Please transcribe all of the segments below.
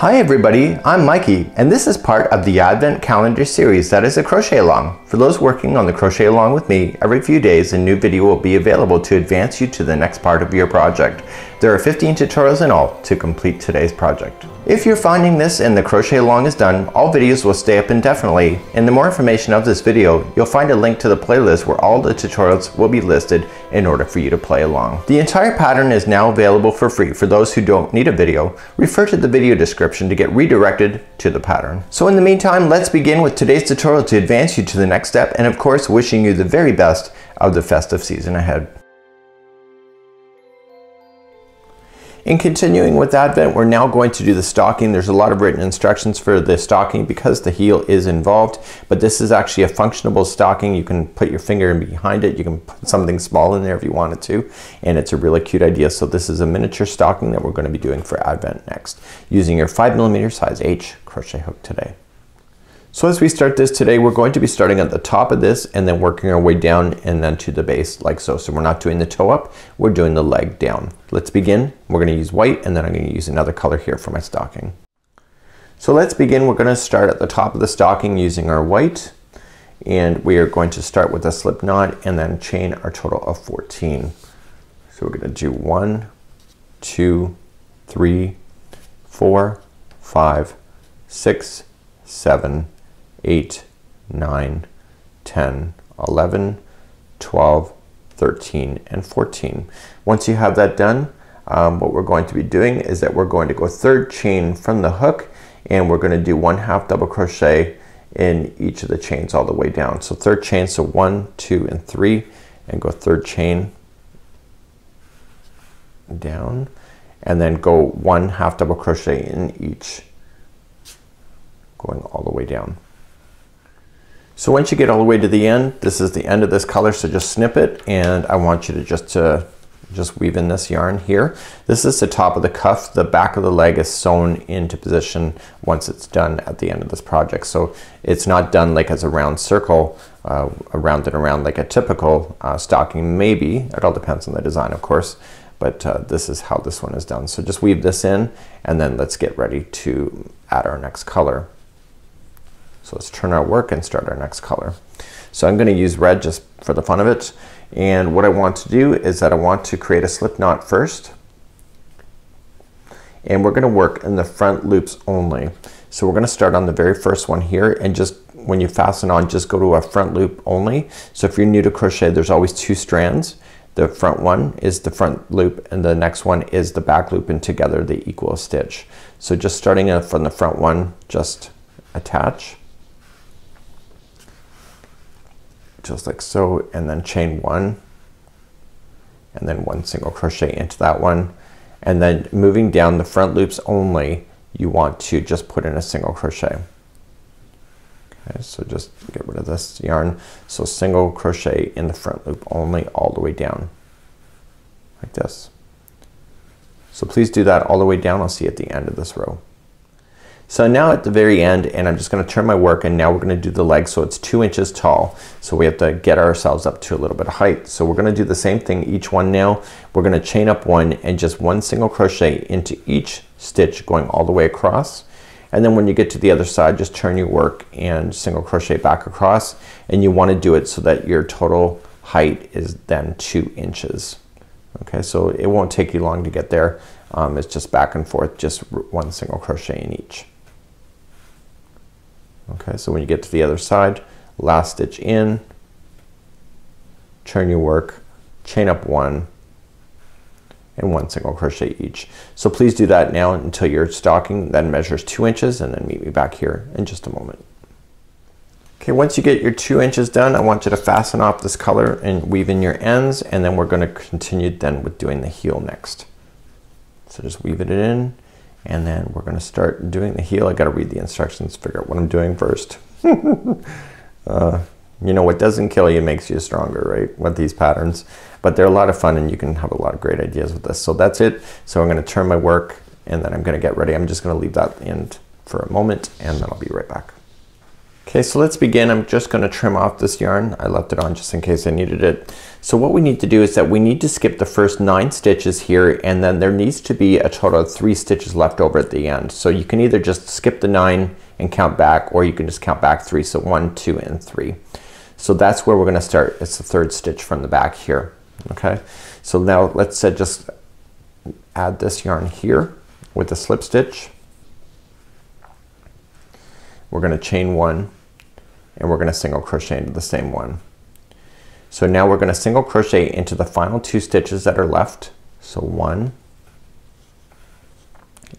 Hi everybody, I'm Mikey, and this is part of the Advent Calendar series that is a crochet along. For those working on the crochet along with me, every few days a new video will be available to advance you to the next part of your project. There are 15 tutorials in all to complete today's project. If you're finding this and the crochet along is done, all videos will stay up indefinitely. In the more information of this video, you'll find a link to the playlist where all the tutorials will be listed in order for you to play along. The entire pattern is now available for free for those who don't need a video. Refer to the video description to get redirected to the pattern. So in the meantime, let's begin with today's tutorial to advance you to the next step, and of course wishing you the very best of the festive season ahead. In continuing with Advent, we're now going to do the stocking. There's a lot of written instructions for the stocking because the heel is involved, but this is actually a functionable stocking. You can put your finger in behind it. You can put something small in there if you wanted to, and it's a really cute idea. So this is a miniature stocking that we're going to be doing for Advent next, using your 5mm size H crochet hook today. So as we start this today, we're going to be starting at the top of this and then working our way down and then to the base like so. So we're not doing the toe up, we're doing the leg down. Let's begin. We're going to use white and then I'm going to use another color here for my stocking. So let's begin. We're going to start at the top of the stocking using our white, and we are going to start with a slip knot and then chain our total of 14. So we're going to do 1, 2, 3, 4, 5, 6, 7, 8, 9, 10, 11, 12, 13, and 14. Once you have that done, what we're going to be doing is that we're going to go third chain from the hook, and we're going to do 1/2 double crochet in each of the chains all the way down. So third chain, so 1, 2, and 3, and go third chain down, and then go 1/2 double crochet in each, going all the way down. So once you get all the way to the end, this is the end of this color, so just snip it, and I want you to just weave in this yarn here. This is the top of the cuff. The back of the leg is sewn into position once it's done at the end of this project. So it's not done like as a round circle, around and around like a typical stocking. Maybe, it all depends on the design of course, but this is how this one is done. So just weave this in, and then let's get ready to add our next color. So let's turn our work and start our next color. So I'm going to use red just for the fun of it, and what I want to do is that I want to create a slip knot first, and we're going to work in the front loops only. So we're going to start on the very first one here, and just when you fasten on, just go to a front loop only. So if you're new to crochet, there's always 2 strands. The front one is the front loop and the next one is the back loop, and together they equal a stitch. So just starting from the front one, just attach just like so, and then chain 1 and then 1 single crochet into that one, and then moving down the front loops only, you want to just put in a single crochet. Okay, so just get rid of this yarn. So single crochet in the front loop only all the way down like this. So please do that all the way down. I'll see you at the end of this row. So now at the very end, and I'm just going to turn my work, and now we're going to do the leg, so it's 2 inches tall. So we have to get ourselves up to a little bit of height. So we're going to do the same thing each one now. We're going to chain up 1 and just 1 single crochet into each stitch going all the way across. And then when you get to the other side, just turn your work and single crochet back across, and you want to do it so that your total height is then 2 inches. Okay, so it won't take you long to get there. It's just back and forth, just 1 single crochet in each. Okay, so when you get to the other side, last stitch in, turn your work, chain up 1 and 1 single crochet each. So please do that now until your stocking then measures 2 inches, and then meet me back here in just a moment. Okay, once you get your 2 inches done, I want you to fasten off this color and weave in your ends, and then we're going to continue then with doing the heel next. So just weave it in, and then we're going to start doing the heel. I got to read the instructions, figure out what I'm doing first. You know, what doesn't kill you makes you stronger, right, with these patterns. But they're a lot of fun, and you can have a lot of great ideas with this. So that's it. So I'm going to turn my work, and then I'm going to get ready. I'm just going to leave that in for a moment, and then I'll be right back. Okay, so let's begin. I'm just going to trim off this yarn. I left it on just in case I needed it. So what we need to do is that we need to skip the first 9 stitches here, and then there needs to be a total of 3 stitches left over at the end. So you can either just skip the 9 and count back, or you can just count back 3. So 1, 2, and 3. So that's where we're going to start. It's the 3rd stitch from the back here. Okay, so now let's just add this yarn here with a slip stitch. We're going to chain 1 and we're going to single crochet into the same one. So now we're going to single crochet into the final 2 stitches that are left. So 1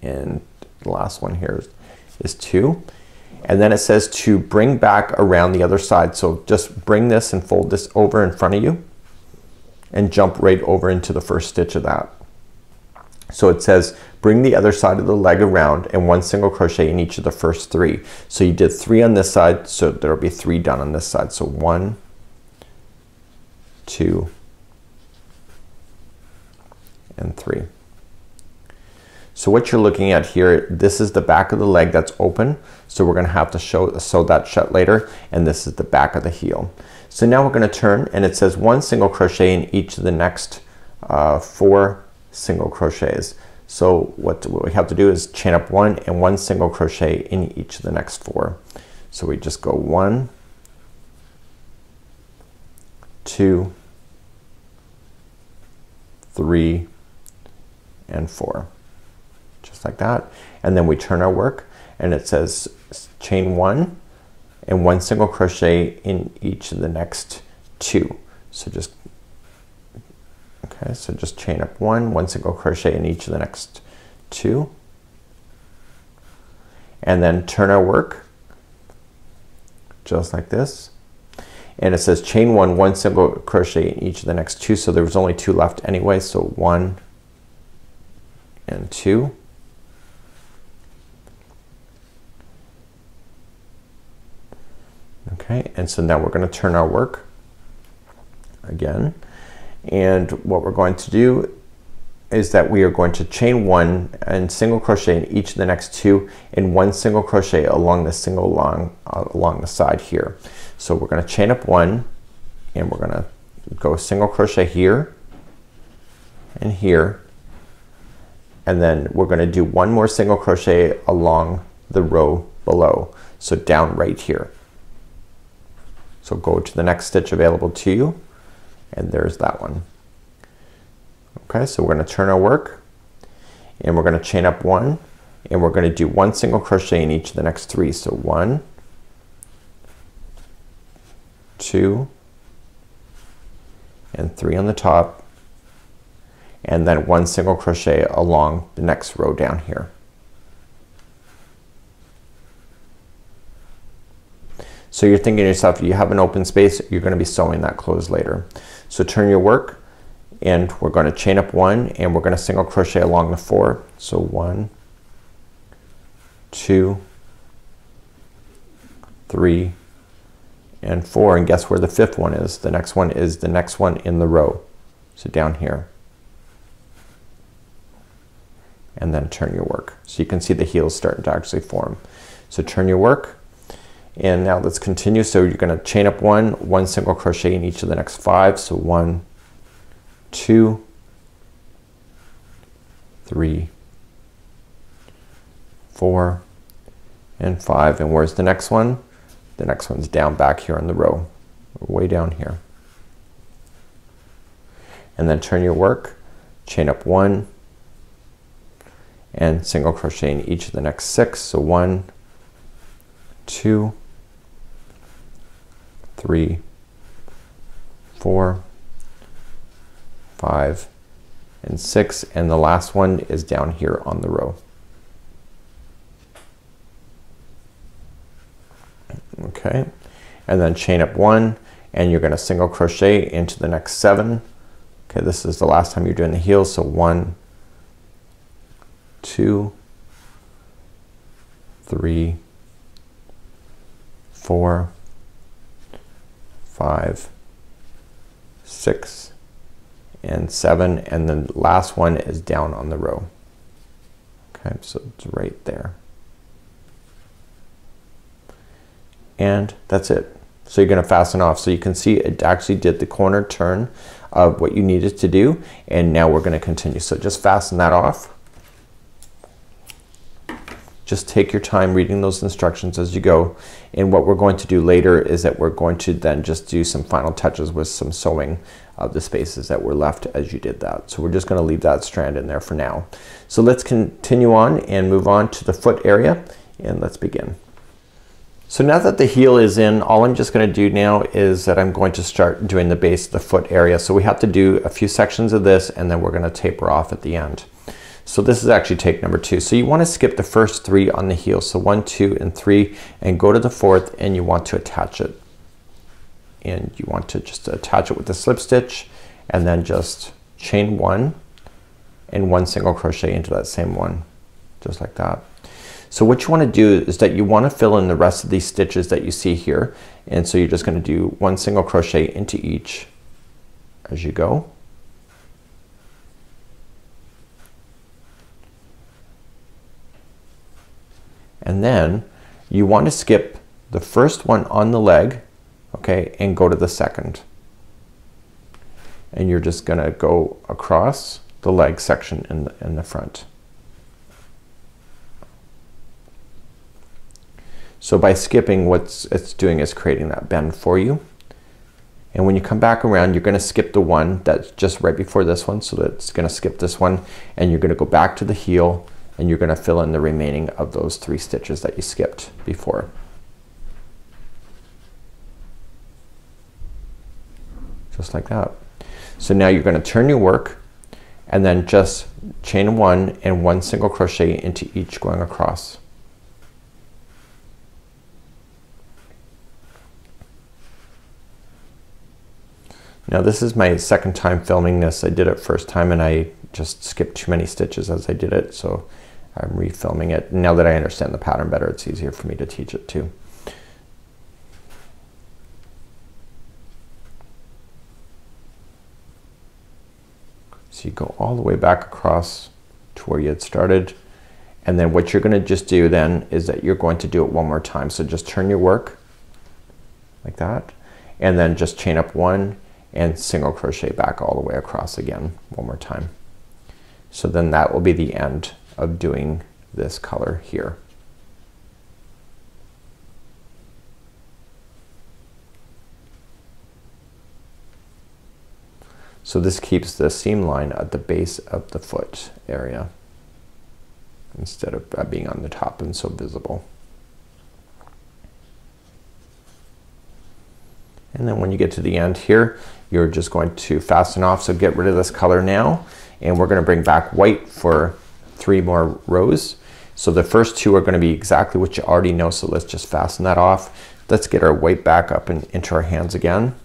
and the last one here is 2, and then it says to bring back around the other side. So just bring this and fold this over in front of you and jump right over into the first stitch of that. So it says bring the other side of the leg around and 1 single crochet in each of the first 3. So you did 3 on this side, so there'll be 3 done on this side. So 1, 2, and 3. So what you're looking at here, this is the back of the leg that's open, so we're gonna have to sew that shut later, and this is the back of the heel. So now we're gonna turn, and it says 1 single crochet in each of the next 4 single crochets. So what we have to do is chain up 1 and 1 single crochet in each of the next 4. So we just go 1, 2, 3, and 4, just like that. And then we turn our work, and it says chain 1 and 1 single crochet in each of the next 2. So just so just chain up 1, 1 single crochet in each of the next 2, and then turn our work just like this, and it says chain 1, 1 single crochet in each of the next 2. So there was only 2 left anyway, so 1 and 2, okay, and so now we're going to turn our work again. And what we're going to do is that we are going to chain 1 and single crochet in each of the next 2 and 1 single crochet along the along the side here. So we're going to chain up 1 and we're going to go single crochet here and here, and then we're going to do 1 more single crochet along the row below, so down right here. So go to the next stitch available to you, and there's that one. Okay, so we're going to turn our work, and we're going to chain up 1 and we're going to do 1 single crochet in each of the next 3. So 1, 2, and 3 on the top, and then 1 single crochet along the next row down here. So you're thinking to yourself, you have an open space, you're going to be sewing that close later. So turn your work, and we're going to chain up 1 and we're going to single crochet along the 4. So 1, 2, 3, and 4, and guess where the 5th one is? The next one is the next one in the row, so down here, and then turn your work. So you can see the heels starting to actually form. So turn your work, and now let's continue. So you're going to chain up 1, 1 single crochet in each of the next 5. So 1, 2, 3, 4, and 5. And where's the next one? The next one's down back here on the row, way down here. And then turn your work, chain up 1, and single crochet in each of the next 6. So 1, 2, 3, 4, 5, and 6, and the last one is down here on the row. Okay, and then chain up 1 and you're going to single crochet into the next 7. Okay, this is the last time you're doing the heels. So 1, 2, 3, 4, 5, 6, and 7, and then the last one is down on the row. Okay, so it's right there. and that's it. So you're gonna fasten off. So you can see it actually did the corner turn of what you needed to do, and now we're gonna continue. So just fasten that off. Just take your time reading those instructions as you go, and what we're going to do later is that we're going to then just do some final touches with some sewing of the spaces that were left as you did that. So we're just gonna leave that strand in there for now. So let's continue on and move on to the foot area, and let's begin. So now that the heel is in, all I'm just gonna do now is that I'm going to start doing the base of the foot area. So we have to do a few sections of this, and then we're gonna taper off at the end. So this is actually take number 2. So you want to skip the first 3 on the heel. So 1, 2, and 3, and go to the 4th, and you want to attach it. And you want to just attach it with the slip stitch, and then just chain 1 and 1 single crochet into that same one, just like that. So what you want to do is that you want to fill in the rest of these stitches that you see here, and so you're just going to do 1 single crochet into each as you go. And then you want to skip the first one on the leg, okay, and go to the second. And you're just gonna go across the leg section in the front. So by skipping, what it's doing is creating that bend for you. And when you come back around, you're gonna skip the one that's just right before this one. So that's gonna skip this one, and you're gonna go back to the heel, and you're gonna fill in the remaining of those 3 stitches that you skipped before. Just like that. So now you're gonna turn your work, and then just chain 1 and 1 single crochet into each going across. Now this is my second time filming this. I did it first time and I just skipped too many stitches as I did it, so I'm refilming it. Now that I understand the pattern better, it's easier for me to teach it too. So you go all the way back across to where you had started, and then what you're gonna just do then is that you're going to do it one more time. So just turn your work like that, and then just chain up 1 and single crochet back all the way across again one more time. So then that will be the end of doing this color here. So this keeps the seam line at the base of the foot area instead of being on the top and so visible. And then when you get to the end here, you're just going to fasten off. So get rid of this color now, and we're gonna bring back white for 3 more rows. So the first 2 are gonna be exactly what you already know, so let's just fasten that off. Let's get our white back up and into our hands again.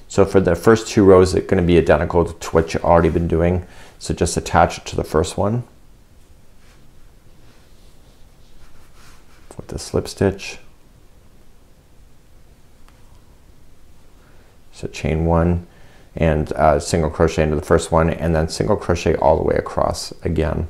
So for the first 2 rows, it's gonna be identical to what you've already been doing. So just attach it to the first one with the slip stitch. So chain 1 and single crochet into the first one, and then single crochet all the way across again.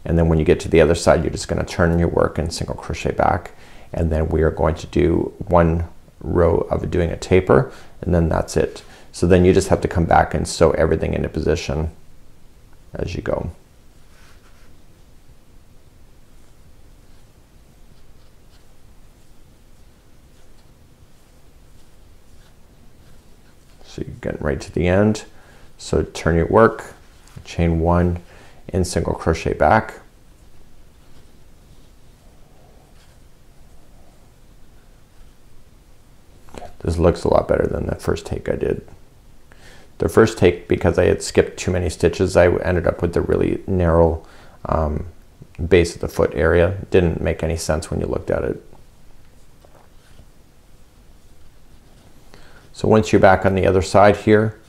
And then when you get to the other side, you're just gonna turn your work and single crochet back, and then we are going to do 1 row of doing a taper, and then that's it. So then you just have to come back and sew everything into position as you go. So you're getting right to the end. So turn your work, chain 1 and single crochet back. This looks a lot better than the first take I did. The first take, because I had skipped too many stitches, I ended up with the really narrow base of the foot area. It didn't make any sense when you looked at it. So once you're back on the other side here,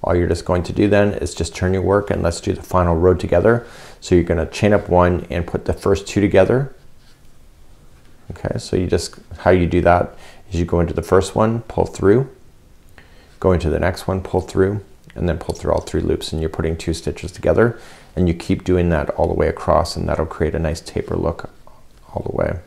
all you're just going to do then is just turn your work, and let's do the final row together. So you're gonna chain up 1 and put the first 2 together. Okay, so you just, how you do that is you go into the first one, pull through, go into the next one, pull through, and then pull through all 3 loops, and you're putting 2 stitches together, and you keep doing that all the way across, and that'll create a nice taper look all the way.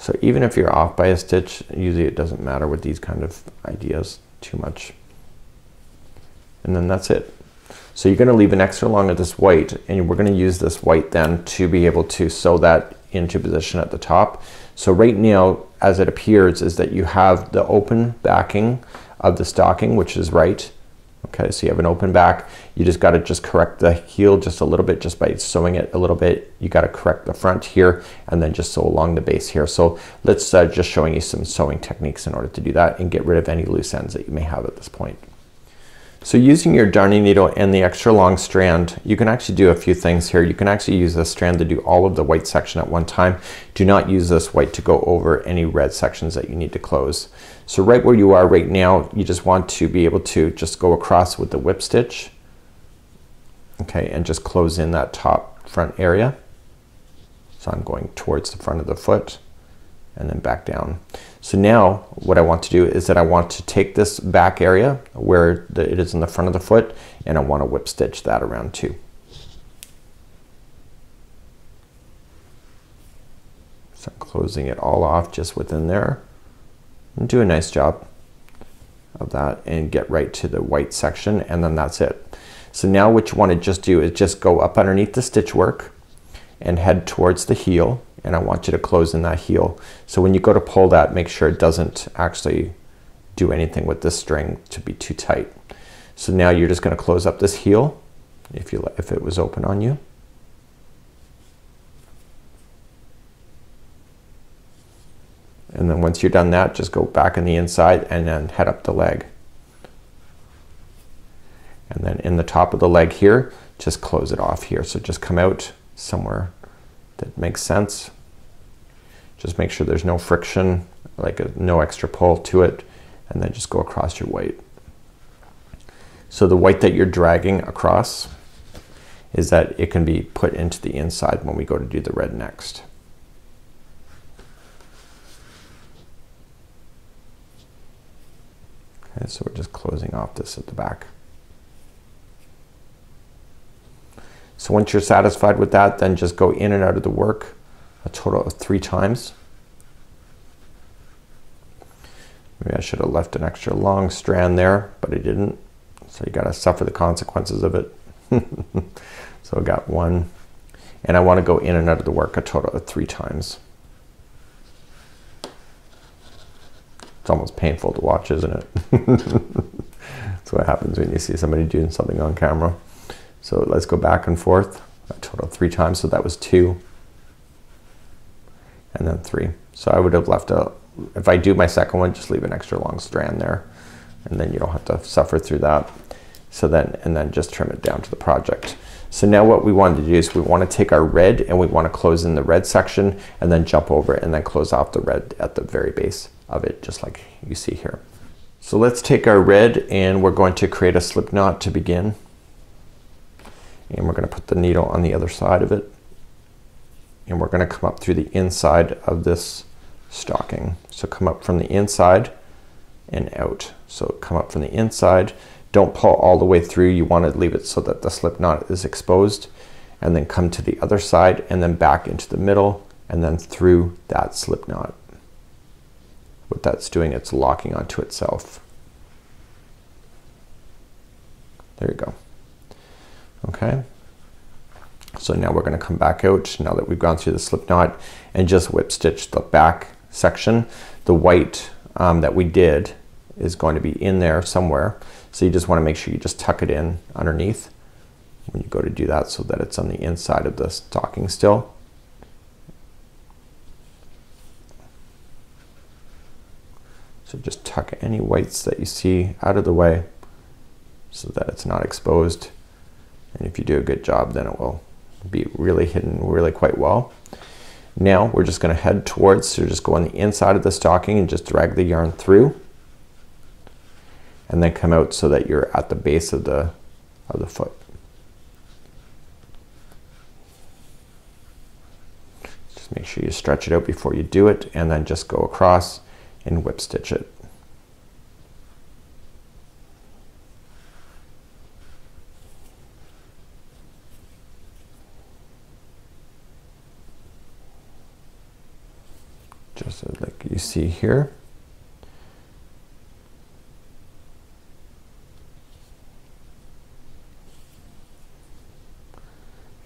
So even if you're off by a stitch, usually it doesn't matter with these kind of ideas too much. And then that's it. So you're gonna leave an extra long of this white, and we're gonna use this white then to be able to sew that into position at the top. So right now as it appears is that you have the open backing of the stocking, which is right. Okay, so you have an open back. You just got to just correct the heel just a little bit just by sewing it a little bit. You got to correct the front here and then just sew along the base here. So let's just showing you some sewing techniques in order to do that and get rid of any loose ends that you may have at this point. So using your darning needle and the extra long strand, you can actually do a few things here. You can actually use this strand to do all of the white section at one time. Do not use this white to go over any red sections that you need to close. So right where you are right now, you just want to be able to just go across with the whip stitch. Okay, and just close in that top front area. So I'm going towards the front of the foot and then back down. So now what I want to do is that I want to take this back area where it is in the front of the foot, and I want to whip stitch that around too. So I'm closing it all off just within there, and do a nice job of that and get right to the white section, and then that's it. So now what you want to just do is just go up underneath the stitch work and head towards the heel, and I want you to close in that heel. So when you go to pull that, make sure it doesn't actually do anything with this string to be too tight. So now you're just going to close up this heel if it was open on you. And then once you're done that, just go back on the inside and then head up the leg. And then in the top of the leg here, just close it off here. So just come out somewhere that makes sense. Just make sure there's no friction, like no extra pull to it, and then just go across your white. So the white that you're dragging across is that it can be put into the inside when we go to do the red next. Okay, so we're just closing off this at the back. So once you're satisfied with that, then just go in and out of the work a total of 3 times. Maybe I should have left an extra long strand there, but I didn't. So you gotta suffer the consequences of it. So I got 1, and I want to go in and out of the work a total of 3 times. It's almost painful to watch, isn't it? That's what happens when you see somebody doing something on camera. So let's go back and forth a total of 3 times. So that was 2 and then 3. So I would have left if I do my second one, just leave an extra long strand there, and then you don't have to suffer through that. So then, and then just trim it down to the project. So now what we want to do is we want to take our red and we want to close in the red section and then jump over it and then close off the red at the very base of it, just like you see here. So let's take our red and we're going to create a slip knot to begin. And we're going to put the needle on the other side of it, and we're going to come up through the inside of this stocking. So come up from the inside and out. So come up from the inside, don't pull all the way through, you want to leave it so that the slip knot is exposed, and then come to the other side and then back into the middle and then through that slip knot. What that's doing, it's locking onto itself. There you go. Okay, so now we're going to come back out now that we've gone through the slip knot and just whip stitch the back section. The white that we did is going to be in there somewhere, so you just want to make sure you just tuck it in underneath when you go to do that so that it's on the inside of the stocking still. So just tuck any whites that you see out of the way so that it's not exposed. And if you do a good job, then it will be really hidden really quite well. Now we're just going to head towards, so just go on the inside of the stocking and just drag the yarn through, and then come out so that you're at the base of the foot. Just make sure you stretch it out before you do it, and then just go across and whip stitch it. just like you see here.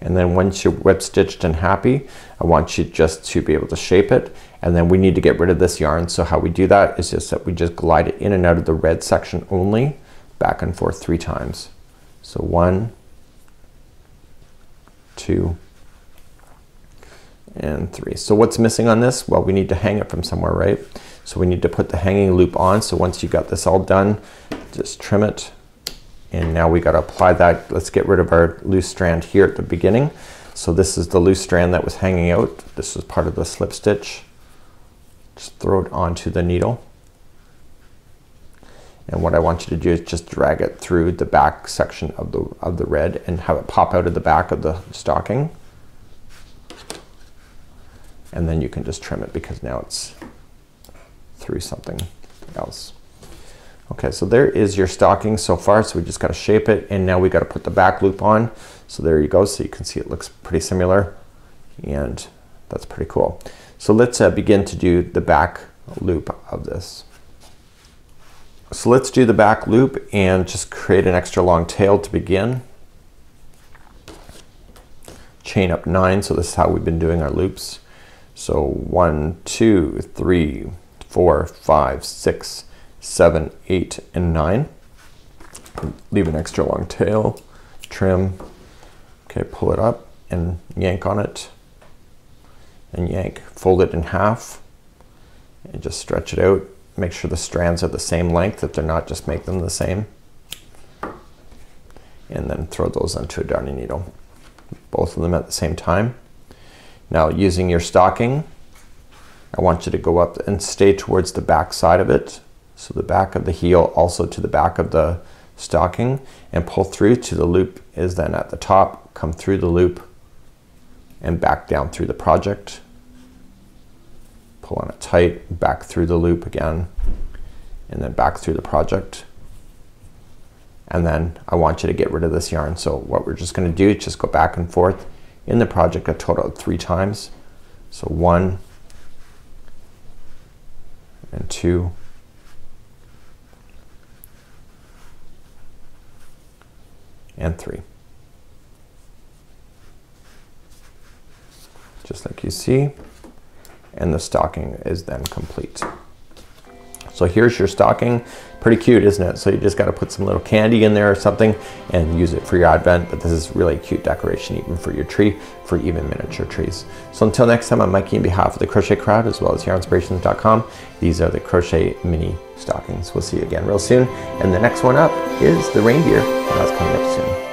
And then once you're whip stitched and happy, I want you just to be able to shape it, and then we need to get rid of this yarn. So how we do that is just that we just glide it in and out of the red section only, back and forth 3 times. So 1, 2, and 3. So what's missing on this? Well, we need to hang it from somewhere, right? So we need to put the hanging loop on. So once you got this all done, just trim it. And now we got to apply that. Let's get rid of our loose strand here at the beginning. So this is the loose strand that was hanging out. This is part of the slip stitch. Just throw it onto the needle. And what I want you to do is just drag it through the back section of the red and have it pop out of the back of the stocking. And then you can just trim it because now it's through something else. Okay, so there is your stocking so far. So we just got to shape it, and now we got to put the back loop on. So there you go. So you can see it looks pretty similar, and that's pretty cool. So let's begin to do the back loop of this. So let's do the back loop and just create an extra long tail to begin. Chain up 9. So this is how we've been doing our loops. So 1, 2, 3, 4, 5, 6, 7, 8, and 9. Leave an extra long tail, trim. Okay, pull it up and yank on it, and yank. Fold it in half and just stretch it out. Make sure the strands are the same length. If they're not, just make them the same. And then throw those onto a darning needle, both of them at the same time. Now using your stocking, I want you to go up and stay towards the back side of it. So the back of the heel also to the back of the stocking, and pull through to the loop is then at the top. Come through the loop and back down through the project. Pull on it tight, back through the loop again, and then back through the project. And then I want you to get rid of this yarn. So what we're just going to do is just go back and forth in the project a total of 3 times. So 1 and 2 and 3. Just like you see, and the stocking is then complete. So here's your stocking. Pretty cute, isn't it? So you just got to put some little candy in there or something and use it for your advent, but this is really cute decoration even for your tree, for even miniature trees. So until next time, I'm Mikey on behalf of the Crochet Crowd as well as yarnspirations.com. These are the Crochet Mini Stockings. We'll see you again real soon, and the next one up is the reindeer, and that's coming up soon.